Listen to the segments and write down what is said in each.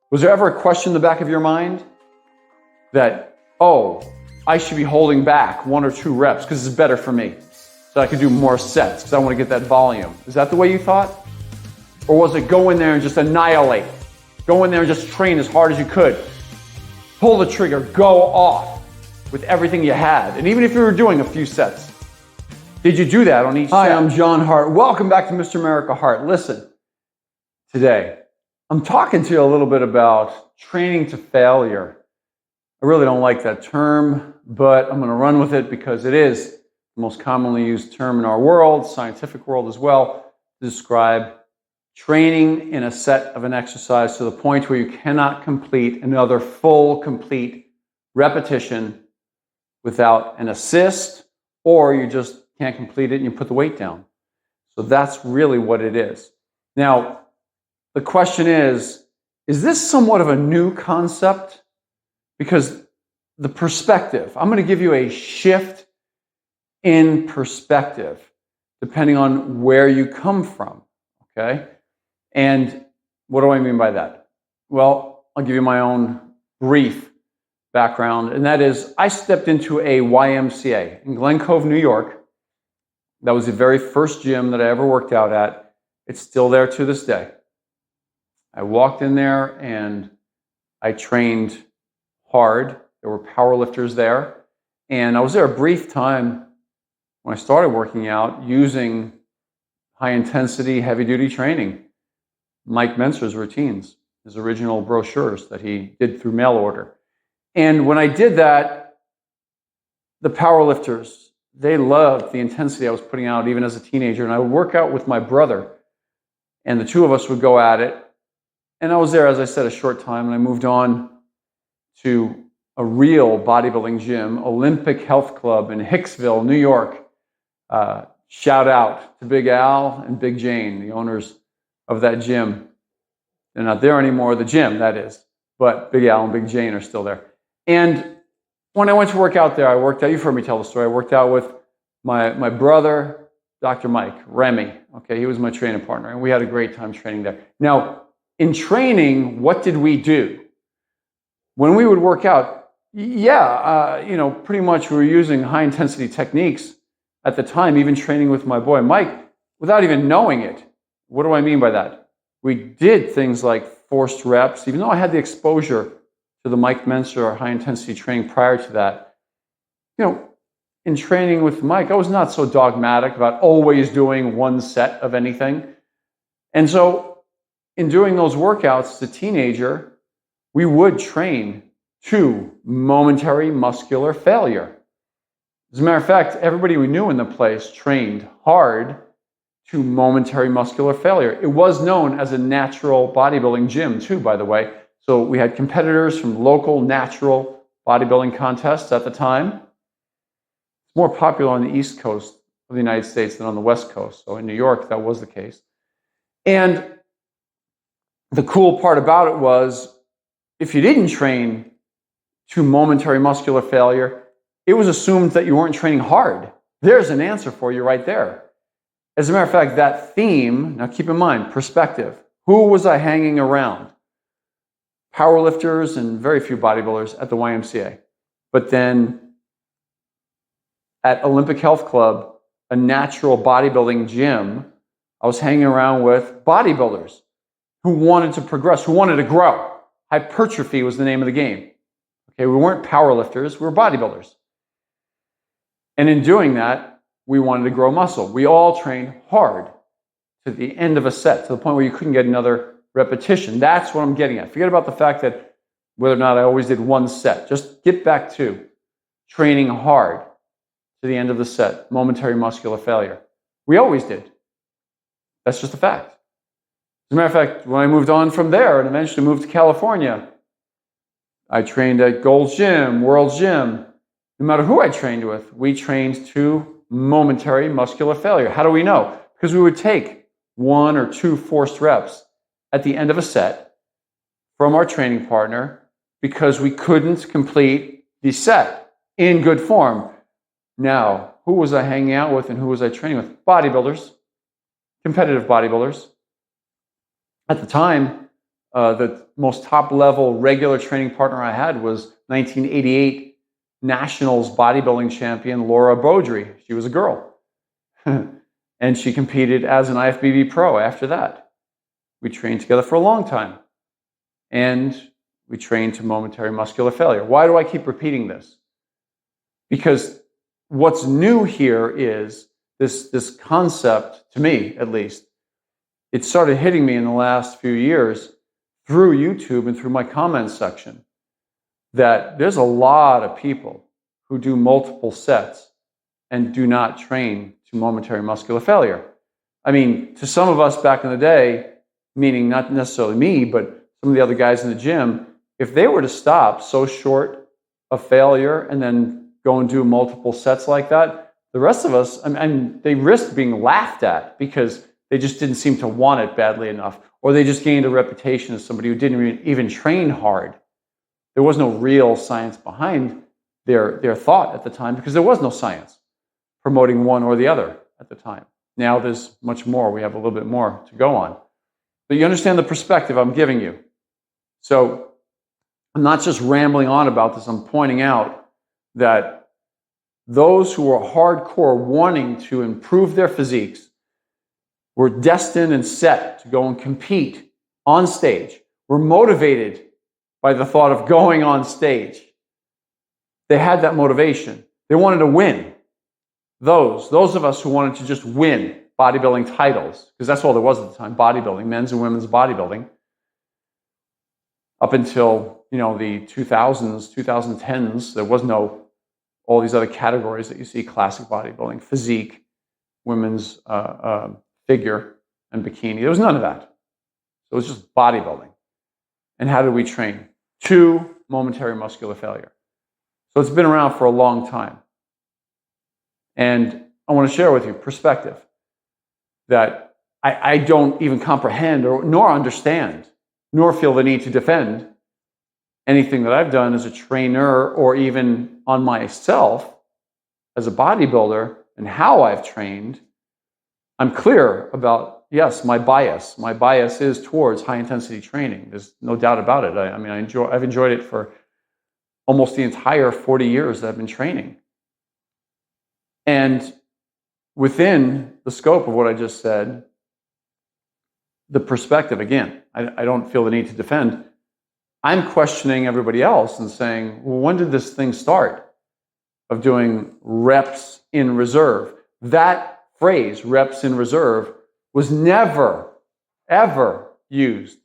Was there ever a question in the back of your mind that, oh, I should be holding back 1 or 2 reps because it's better for me, so I can do more sets because I want to get that volume? Is that the way you thought? Or was it go in there and just annihilate? Go in there and just train as hard as you could. Pull the trigger, go off with everything you had. And even if you were doing a few sets, did you do that on each set? Hi, I'm John Hart. Welcome back to Mr. America Hart. Listen, today, I'm talking to you a little bit about training to failure. I really don't like that term, but I'm going to run with it because it is the most commonly used term in our world, scientific world as well, to describe training in a set of an exercise to the point where you cannot complete another full, complete repetition without an assist, or you just can't complete it and you put the weight down. So that's really what it is. Now, the question is this somewhat of a new concept? Because the perspective, I'm going to give you a shift in perspective depending on where you come from, okay? And what do I mean by that? Well, I'll give you my own brief background, and that is I stepped into a YMCA in Glen Cove, New York. That was the very first gym that I ever worked out at. It's still there to this day. I walked in there and I trained hard. There were powerlifters there. And I was there a brief time when I started working out using high intensity, heavy duty training. Mike Mentzer's routines, his original brochures that he did through mail order. And when I did that, the powerlifters, they loved the intensity I was putting out even as a teenager. And I would work out with my brother and the two of us would go at it. And I was there, as I said, a short time, and I moved on to a real bodybuilding gym, Olympic Health Club in Hicksville, New York. Shout out to Big Al and Big Jane, the owners of that gym. They're not there anymore, the gym, that is. But Big Al and Big Jane are still there. And when I went to work out there, I worked out, you've heard me tell the story, I worked out with my brother, Dr. Mike, Remy. Okay, he was my training partner, and we had a great time training there. Now, in training, what did we do? When we would work out, pretty much we were using high-intensity techniques at the time, even training with my boy Mike, without even knowing it. What do I mean by that? We did things like forced reps, even though I had the exposure to the Mike Mentzer high-intensity training prior to that. In training with Mike, I was not so dogmatic about always doing one set of anything. And so in doing those workouts as a teenager, we would train to momentary muscular failure. As a matter of fact, everybody we knew in the place trained hard to momentary muscular failure. It was known as a natural bodybuilding gym too, by the way. So we had competitors from local natural bodybuilding contests at the time. It's more popular on the East Coast of the United States than on the West Coast. So in New York, that was the case. And the cool part about it was, if you didn't train to momentary muscular failure, it was assumed that you weren't training hard. There's an answer for you right there. As a matter of fact, that theme, now keep in mind, perspective. Who was I hanging around? Powerlifters and very few bodybuilders at the YMCA. But then at Olympic Health Club, a natural bodybuilding gym, I was hanging around with bodybuilders who wanted to progress, who wanted to grow. Hypertrophy was the name of the game. Okay, we weren't powerlifters, we were bodybuilders. And in doing that, we wanted to grow muscle. We all trained hard to the end of a set, to the point where you couldn't get another repetition. That's what I'm getting at. Forget about the fact that whether or not I always did one set. Just get back to training hard to the end of the set, momentary muscular failure. We always did. That's just a fact. As a matter of fact, when I moved on from there and eventually moved to California, I trained at Gold's Gym, World's Gym. No matter who I trained with, we trained to momentary muscular failure. How do we know? Because we would take 1 or 2 forced reps at the end of a set from our training partner because we couldn't complete the set in good form. Now, who was I hanging out with and who was I training with? Bodybuilders, competitive bodybuilders. At the time, The most top-level regular training partner I had was 1988 Nationals bodybuilding champion Laura Beaudry. She was a girl. And she competed as an IFBB pro after that. We trained together for a long time. And we trained to momentary muscular failure. Why do I keep repeating this? Because what's new here is this concept, to me at least, it started hitting me in the last few years through YouTube and through my comments section, that there's a lot of people who do multiple sets and do not train to momentary muscular failure. I mean, to some of us back in the day, meaning not necessarily me, but some of the other guys in the gym, if they were to stop so short of failure and then go and do multiple sets like that, the rest of us, and they risked being laughed at because they just didn't seem to want it badly enough, or they just gained a reputation as somebody who didn't even train hard. There was no real science behind their thought at the time because there was no science promoting one or the other at the time. Now there's much more. We have a little bit more to go on. But you understand the perspective I'm giving you. So I'm not just rambling on about this. I'm pointing out that those who are hardcore wanting to improve their physiques were destined and set to go and compete on stage, were motivated by the thought of going on stage. They had that motivation. They wanted to win. Those of us who wanted to just win bodybuilding titles, because that's all there was at the time, bodybuilding, men's and women's bodybuilding, up until, the 2000s, 2010s, there was no all these other categories that you see: classic bodybuilding, physique, women's figure, and bikini. There was none of that. So it was just bodybuilding. And how did we train? To momentary muscular failure. So it's been around for a long time. And I want to share with you perspective that I don't even comprehend nor understand, nor feel the need to defend anything that I've done as a trainer or even on myself as a bodybuilder and how I've trained. I'm clear about, yes, my bias. My bias is towards high-intensity training. There's no doubt about it. I've enjoyed it for almost the entire 40 years that I've been training. And within the scope of what I just said, the perspective, again, I don't feel the need to defend. I'm questioning everybody else and saying, well, when did this thing start of doing reps in reserve? That phrase, reps in reserve, was never, ever used.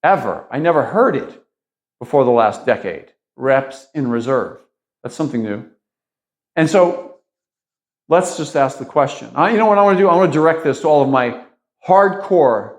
Ever. I never heard it before the last decade. Reps in reserve. That's something new. And so let's just ask the question. You know what I want to do? I want to direct this to all of my hardcore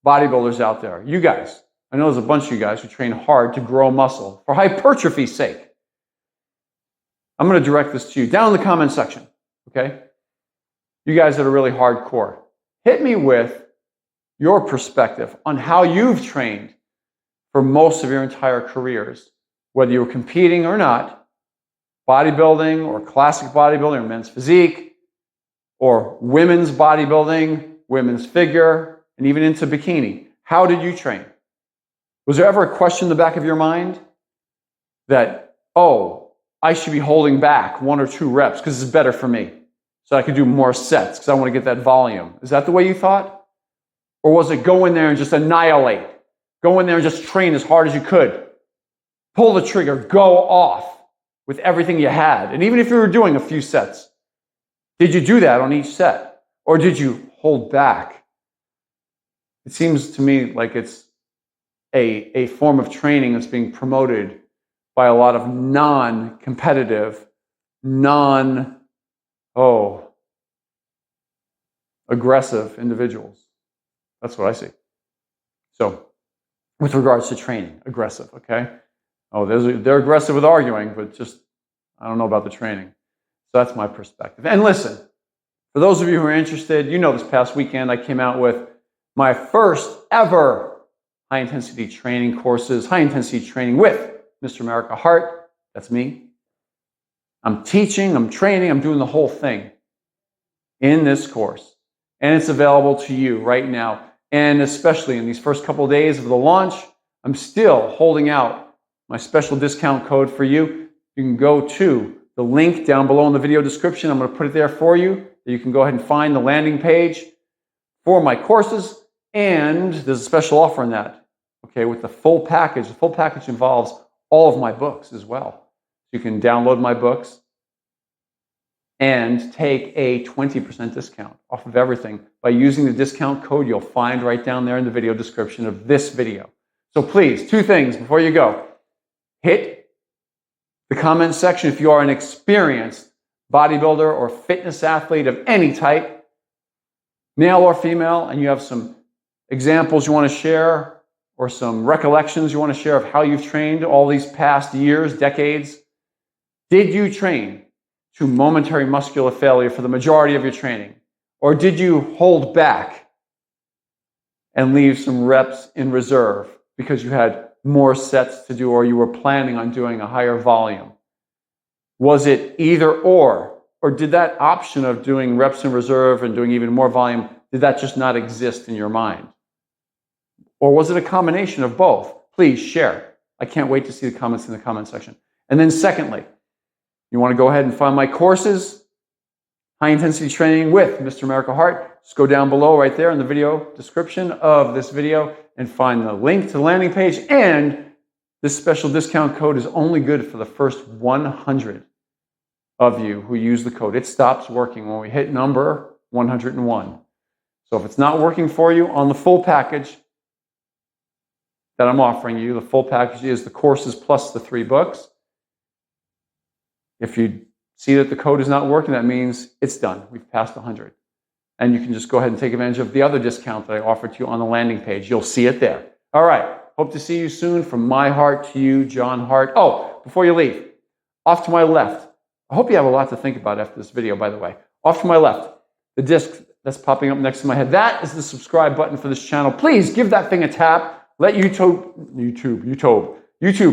bodybuilders out there. You guys. I know there's a bunch of you guys who train hard to grow muscle for hypertrophy's sake. I'm going to direct this to you down in the comment section. Okay? You guys that are really hardcore. Hit me with your perspective on how you've trained for most of your entire careers, whether you were competing or not, bodybuilding or classic bodybuilding or men's physique, or women's bodybuilding, women's figure, and even into bikini. How did you train? Was there ever a question in the back of your mind that, oh, I should be holding back 1 or 2 reps because it's better for me, so I could do more sets because I want to get that volume? Is that the way you thought? Or was it go in there and just annihilate? Go in there and just train as hard as you could. Pull the trigger, go off with everything you had. And even if you were doing a few sets, did you do that on each set? Or did you hold back? It seems to me like it's a form of training that's being promoted by a lot of non-competitive, aggressive individuals. That's what I see. So, with regards to training, aggressive, okay? Oh, they're aggressive with arguing, but just, I don't know about the training. So that's my perspective. And listen, for those of you who are interested, this past weekend I came out with my first ever high-intensity training courses, high-intensity training with Mr. America Hart. That's me. I'm teaching, I'm training, I'm doing the whole thing in this course. And it's available to you right now. And especially in these first couple of days of the launch, I'm still holding out my special discount code for you. You can go to the link down below in the video description. I'm going to put it there for you. You can go ahead and find the landing page for my courses. And there's a special offer on that, okay, with the full package. The full package involves all of my books as well. You can download my books and take a 20% discount off of everything by using the discount code you'll find right down there in the video description of this video. So please, 2 things before you go. Hit the comment section if you are an experienced bodybuilder or fitness athlete of any type, male or female, and you have some examples you want to share or some recollections you want to share of how you've trained all these past years, decades. Did you train to momentary muscular failure for the majority of your training? Or did you hold back and leave some reps in reserve because you had more sets to do or you were planning on doing a higher volume? Was it either or did that option of doing reps in reserve and doing even more volume, did that just not exist in your mind? Or was it a combination of both? Please share. I can't wait to see the comments in the comment section. And then secondly, you want to go ahead and find my courses, High Intensity Training with Mr. America Heart. Just go down below right there in the video description of this video and find the link to the landing page. And this special discount code is only good for the first 100 of you who use the code. It stops working when we hit number 101. So if it's not working for you on the full package that I'm offering you, the full package is the courses plus the 3 books. If you see that the code is not working, that means it's done. We've passed 100. And you can just go ahead and take advantage of the other discount that I offered to you on the landing page. You'll see it there. All right. Hope to see you soon. From my heart to you, John Hart. Oh, before you leave, off to my left. I hope you have a lot to think about after this video, by the way. Off to my left, the disc that's popping up next to my head. That is the subscribe button for this channel. Please give that thing a tap. Let YouTube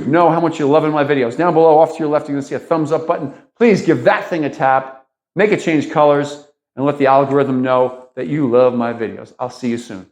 know how much you're loving my videos. Down below, off to your left, you're going to see a thumbs up button. Please give that thing a tap. Make it change colors and let the algorithm know that you love my videos. I'll see you soon.